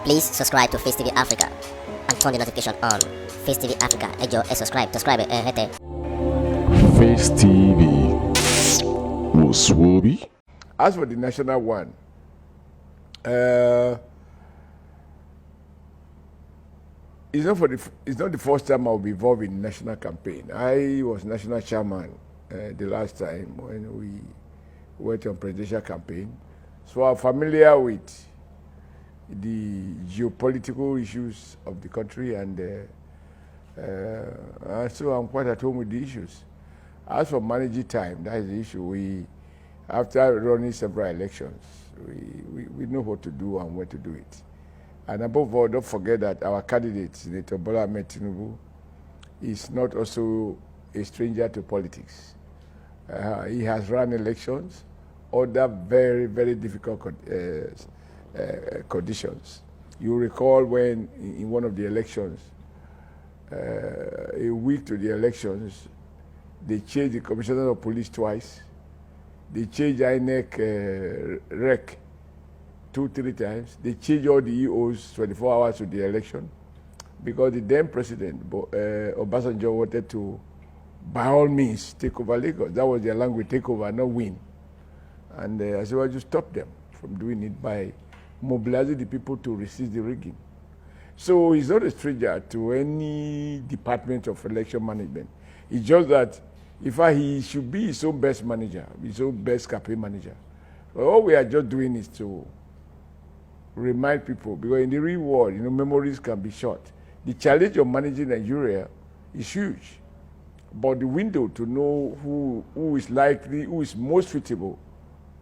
Please subscribe to Face TV Africa and turn the notification on. Face TV Africa, ẹ jọ̀ọ́, subscribe, hete. Face TV was Swoby. As for the national one, it's not the first time I'll be involved in national campaign. I was national chairman the last time when we went on presidential campaign, so I'm familiar with the geopolitical issues of the country, and so I'm quite at home with the issues. As for managing time, that is the issue. After running several elections, we know what to do and where to do it. And above all, don't forget that our candidate, Senator Bola Ahmed Tinubu, is not also a stranger to politics. He has run elections under very, very difficult conditions. You recall when in one of the elections, a week to the elections, they changed the commissioner of police twice. They changed INEC rec 2-3 times. They changed all the EOs 24 hours to the election because the then president, Obasanjo, wanted to, by all means, take over Lagos. That was their language, take over, not win. And Asiwaju stopped them from doing it by mobilizing the people to resist the rigging. So he's not a stranger to any department of election management. It's just that he should be his own best manager, his own best campaign manager. But all we are just doing is to remind people, because in the real world, memories can be short. The challenge of managing Nigeria is huge. But the window to know who is likely, who is most suitable,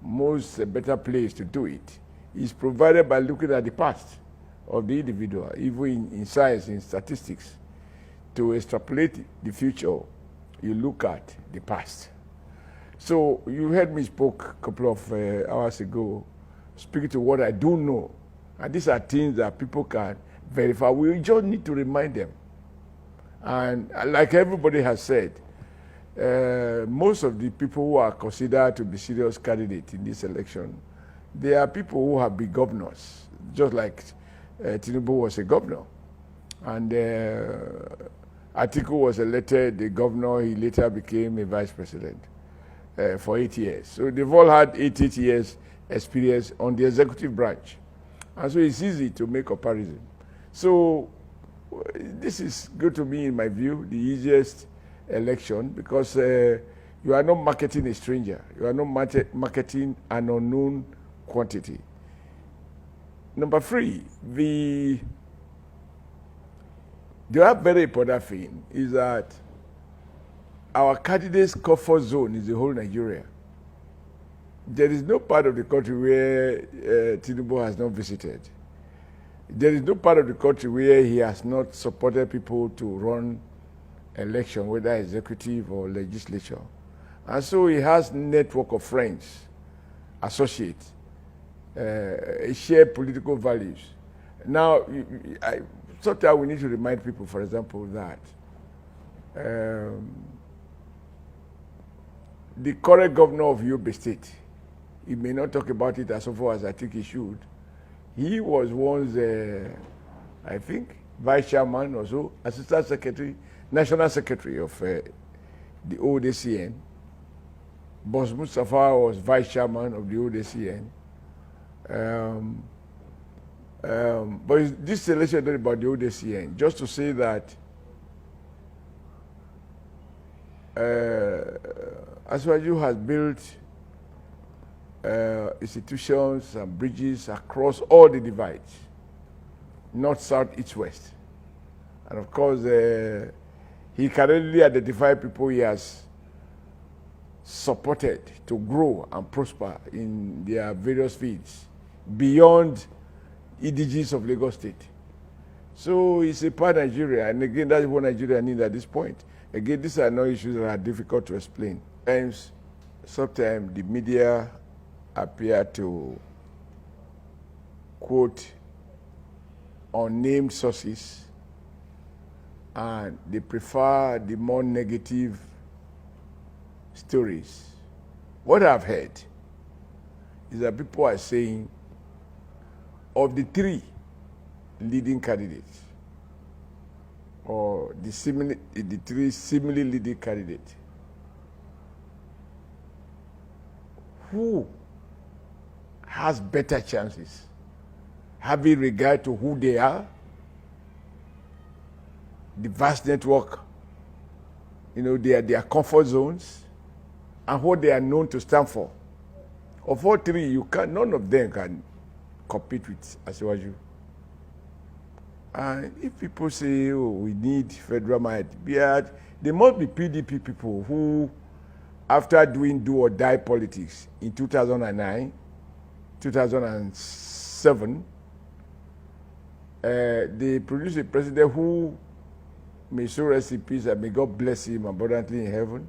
better place to do it, is provided by looking at the past of the individual, even in science, in statistics. To extrapolate the future, you look at the past. So you heard me spoke a couple of hours ago, speaking to what I do know. And these are things that people can verify. We just need to remind them. And like everybody has said, most of the people who are considered to be serious candidates in this election, they are people who have been governors, just like Tinubu was a governor. And Atiku was elected the governor. He later became a vice president for 8 years. So they've all had 8 years experience on the executive branch. And so it's easy to make comparison. So this is good to me, in my view, the easiest election, because you are not marketing a stranger. You are not marketing an unknown quantity. Number 3, the other very important thing is that our candidate's comfort zone is the whole Nigeria. There is no part of the country where Tinubu has not visited. There is no part of the country where he has not supported people to run election, whether executive or legislature. And so he has a network of friends, associates, share political values. Now, sometimes we need to remind people, for example, that the current governor of Yobe State, he may not talk about it as often as I think he should. He was once, I think, vice chairman or so, assistant secretary, national secretary of the old ACN. Boss Mustafa was vice chairman of the old ACN. But this election is not about the old ACN. Just to say that Asiwaju has built institutions and bridges across all the divides, north, south, east, west. And of course, he can only identify people he has supported to grow and prosper in their various fields beyond EDGs of Lagos State. So it's a part of Nigeria, and again, that's what Nigeria needs at this point. Again, these are no issues that are difficult to explain. Sometimes the media appear to quote unnamed sources, and they prefer the more negative stories. What I've heard is that people are saying, of the 3 leading candidates, or the three similarly leading candidates, who has better chances, having regard to who they are, the vast network, their comfort zones, and what they are known to stand for. Of all three, none of them can compete with Asiwaju. And if people say, oh, we need federal might, there must be PDP people who, after doing do or die politics in 2009, 2007, they produced a president who, may so rest in peace and may God bless him abundantly in heaven,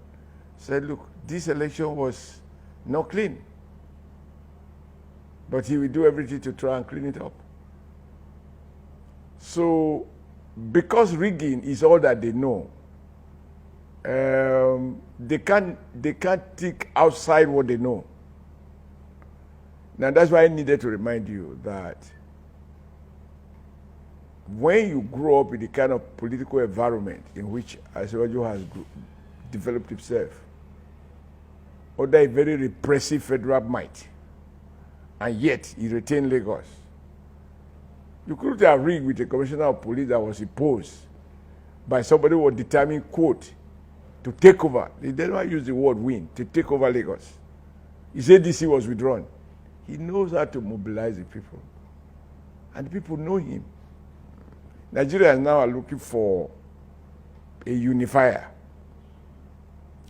said, look, this election was not clean, but he will do everything to try and clean it up. So, because rigging is all that they know, they can't think outside what they know. Now, that's why I needed to remind you that when you grow up in the kind of political environment in which Asiwaju has developed himself, under a very repressive federal might, and yet he retained Lagos, you couldn't have rigged with a commissioner of police that was imposed by somebody who was determined, quote, to take over. They never use the word win, to take over Lagos. He said DC was withdrawn. He knows how to mobilize the people. And the people know him. Nigerians now are looking for a unifier.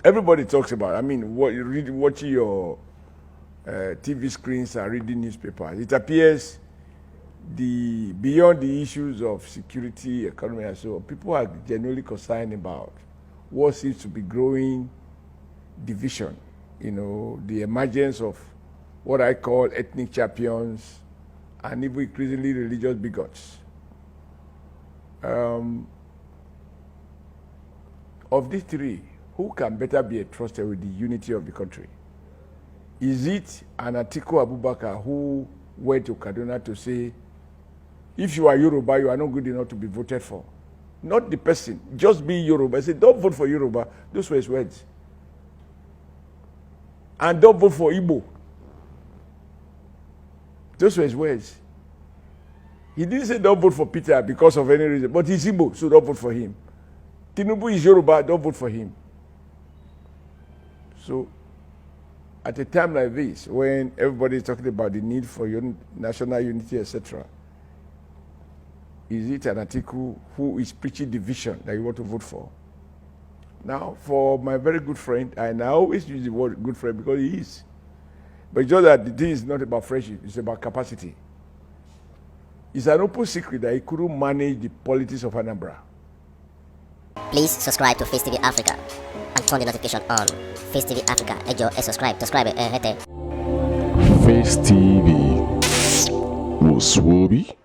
Everybody talks about, watching your TV screens and reading newspapers. It appears beyond the issues of security, economy, and so on, people are genuinely concerned about what seems to be growing division. The emergence of what I call ethnic champions and even increasingly religious bigots. Of these three, who can better be entrusted with the unity of the country? Is it an Atiku Abubakar who went to Kaduna to say, if you are Yoruba, you are not good enough to be voted for? Not the person, just be Yoruba. I said, don't vote for Yoruba. Those were his words. And don't vote for Igbo. Those were his words. He didn't say don't vote for Peter because of any reason, but he's Igbo, so don't vote for him. Tinubu is Yoruba, don't vote for him. So, at a time like this, when everybody is talking about the need for national unity, etc., is it an Atiku who is preaching division that you want to vote for? Now, for my very good friend, and I always use the word good friend because he is. But it's just that the thing is not about friendship, it's about capacity. It's an open secret that he couldn't manage the politics of Anambra. Please subscribe to Face TV Africa and turn the notification on. Face TV Africa, subscribe, Face TV was Swoby.